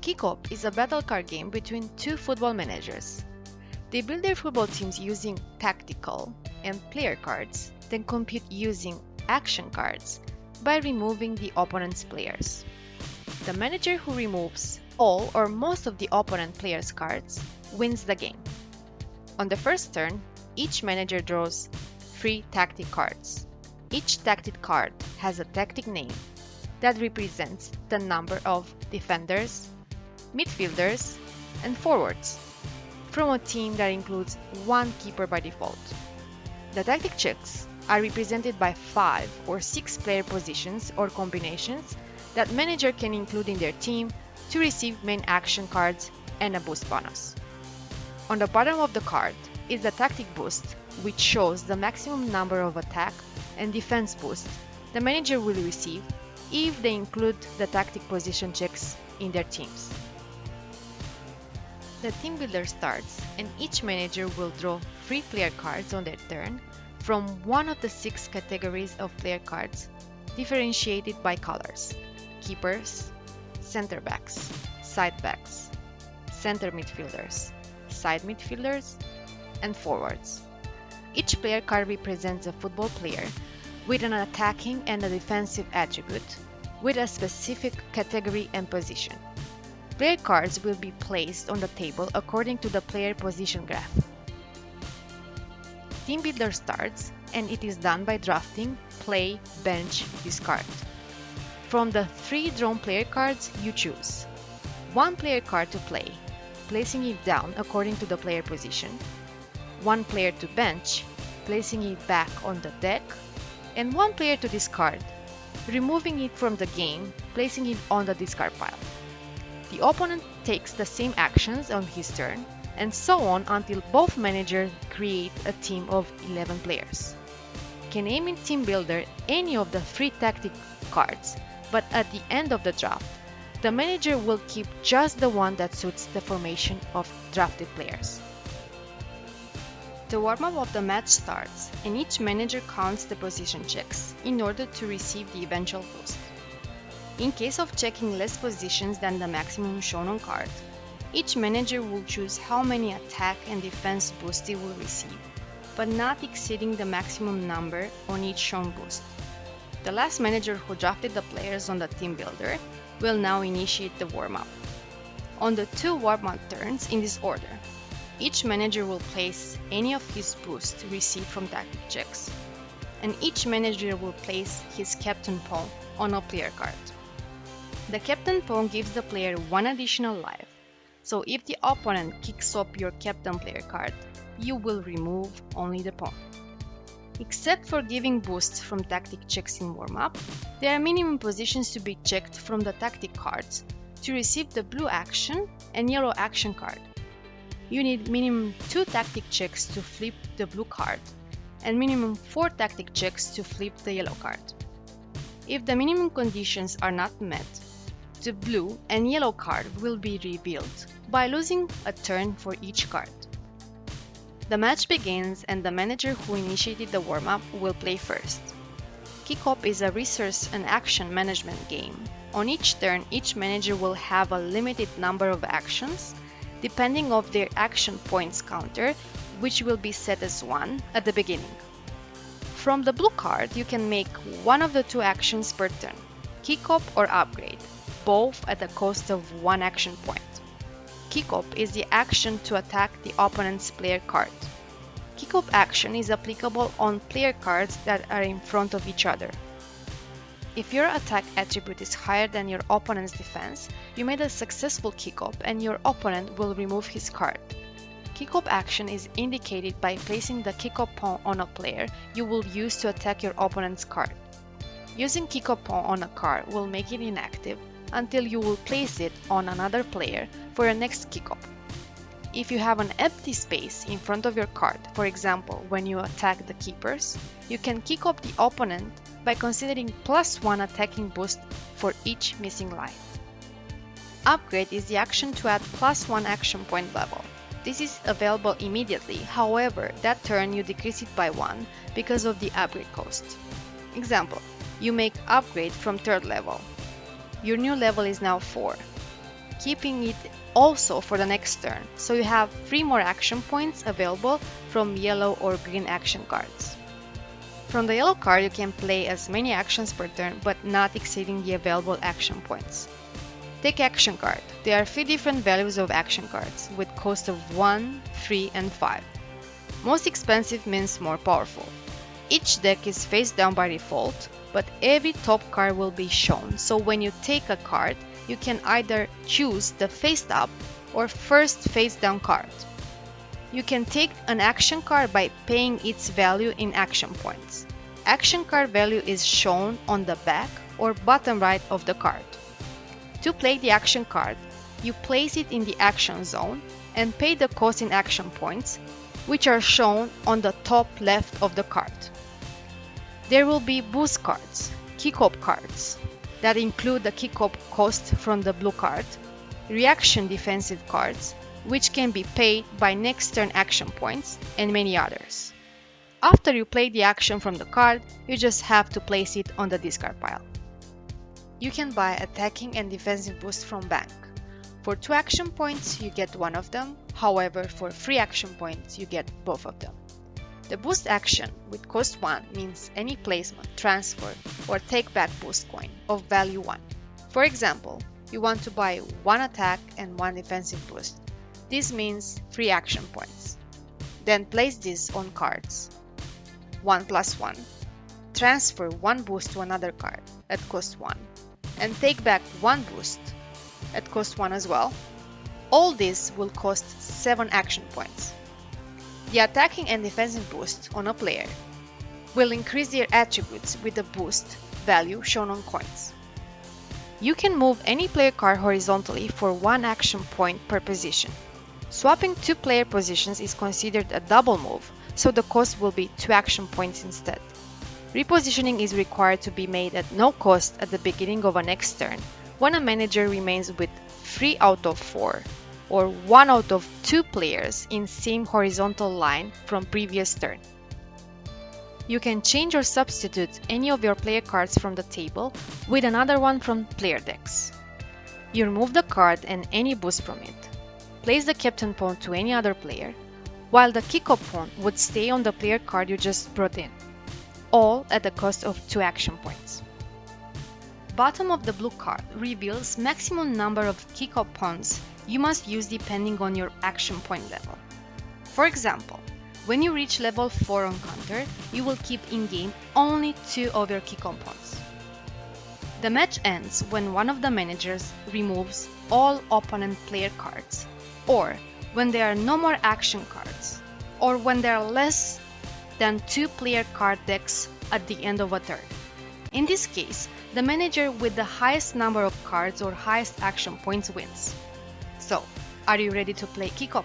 Kickopp is a battle card game between two football managers. They build their football teams using tactical and player cards, then compete using action cards by removing the opponent's players. The manager who removes all or most of the opponent players' cards wins the game. On the first turn, each manager draws 3 tactic cards. Each tactic card has a tactic name that represents the number of defenders, midfielders, and forwards from a team that includes 1 keeper by default. The tactic checks are represented by 5 or 6 player positions or combinations that manager can include in their team to receive main action cards and a boost bonus. On the bottom of the card is the tactic boost, which shows the maximum number of attack and defense boosts the manager will receive if they include the tactic position checks in their teams. The team builder starts, and each manager will draw 3 player cards on their turn from one of the 6 categories of player cards differentiated by colors: keepers, center backs, side backs, center midfielders, side midfielders, and forwards. Each player card represents a football player with an attacking and a defensive attribute with a specific category and position. Player cards will be placed on the table according to the player position graph. Team Builder starts, and it is done by drafting, play, bench, discard. From the 3 drawn player cards, you choose 1 player card to play, placing it down according to the player position, 1 player to bench, placing it back on the deck, and 1 player to discard, removing it from the game, placing it on the discard pile. The opponent takes the same actions on his turn, and so on until both managers create a team of 11 players. You can name in Team Builder any of the 3 tactic cards, but at the end of the draft, the manager will keep just the one that suits the formation of drafted players. The warm-up of the match starts, and each manager counts the position checks in order to receive the eventual boost. In case of checking less positions than the maximum shown on card, each manager will choose how many attack and defense boosts he will receive, but not exceeding the maximum number on each shown boost. The last manager who drafted the players on the team builder will now initiate the warm-up. On the 2 warm-up turns in this order, each manager will place any of his boosts received from tactic checks, and each manager will place his captain pawn on a player card. The captain pawn gives the player 1 additional life, so if the opponent kicks up your captain player card, you will remove only the pawn. Except for giving boosts from tactic checks in warm-up, there are minimum positions to be checked from the tactic cards to receive the blue action and yellow action card. You need minimum 2 tactic checks to flip the blue card, and minimum 4 tactic checks to flip the yellow card. If the minimum conditions are not met, the blue and yellow card will be revealed by losing a turn for each card. The match begins, and the manager who initiated the warm-up will play first. Kickopp is a resource and action management game. On each turn, each manager will have a limited number of actions, depending on their action points counter, which will be set as 1 at the beginning. From the blue card, you can make one of the 2 actions per turn, kickoff or upgrade, both at the cost of 1 action point. Kickoff is the action to attack the opponent's player card. Kickoff action is applicable on player cards that are in front of each other. If your attack attribute is higher than your opponent's defense, you made a successful kickoff and your opponent will remove his card. Kickoff action is indicated by placing the kickoff pawn on a player you will use to attack your opponent's card. Using kickoff pawn on a card will make it inactive until you will place it on another player for your next kickoff. If you have an empty space in front of your card, for example when you attack the keepers, you can kick off the opponent by considering +1 attacking boost for each missing life. Upgrade is the action to add +1 action point level. This is available immediately, however, that turn you decrease it by 1 because of the upgrade cost. Example, you make upgrade from 3rd level. Your new level is now 4. keeping it also for the next turn, so you have 3 more action points available from yellow or green action cards. From the yellow card, you can play as many actions per turn, but not exceeding the available action points. Take action card. There are 3 different values of action cards, with cost of 1, 3, and 5. Most expensive means more powerful. Each deck is face down by default, but every top card will be shown, so when you take a card, you can either choose the face up or first face down card. You can take an action card by paying its value in action points. Action card value is shown on the back or bottom right of the card. To play the action card, you place it in the action zone and pay the cost in action points, which are shown on the top left of the card. There will be boost cards, kickopp cards, that include the kickopp cost from the blue card, reaction defensive cards, which can be paid by next turn action points, and many others. After you play the action from the card, you just have to place it on the discard pile. You can buy attacking and defensive boost from bank. For 2 action points, you get one of them, however, for 3 action points, you get both of them. The boost action with cost 1 means any placement, transfer, or take back boost coin of value 1. For example, you want to buy 1 attack and 1 defensive boost. This means 3 action points. Then place this on cards. 1+1. Transfer 1 boost to another card at cost 1. And take back 1 boost at cost 1 as well. All this will cost 7 action points. The attacking and defensive boost on a player will increase their attributes with the boost value shown on coins. You can move any player card horizontally for 1 action point per position. Swapping 2 player positions is considered a double move, so the cost will be 2 action points instead. Repositioning is required to be made at no cost at the beginning of a next turn, when a manager remains with 3 out of 4, or 1 out of 2 players in same horizontal line from previous turn. You can change or substitute any of your player cards from the table with another one from player decks. You remove the card and any boost from it. Place the captain pawn to any other player, while the kickoff pawn would stay on the player card you just brought in, all at the cost of 2 action points. Bottom of the blue card reveals maximum number of kickoff pawns you must use depending on your action point level. For example, when you reach level 4 on counter, you will keep in-game only 2 of your kickoff pawns. The match ends when one of the managers removes all opponent player cards, or when there are no more action cards, or when there are less than 2 player card decks at the end of a turn. In this case, the manager with the highest number of cards or highest action points wins. So, are you ready to play kickoff?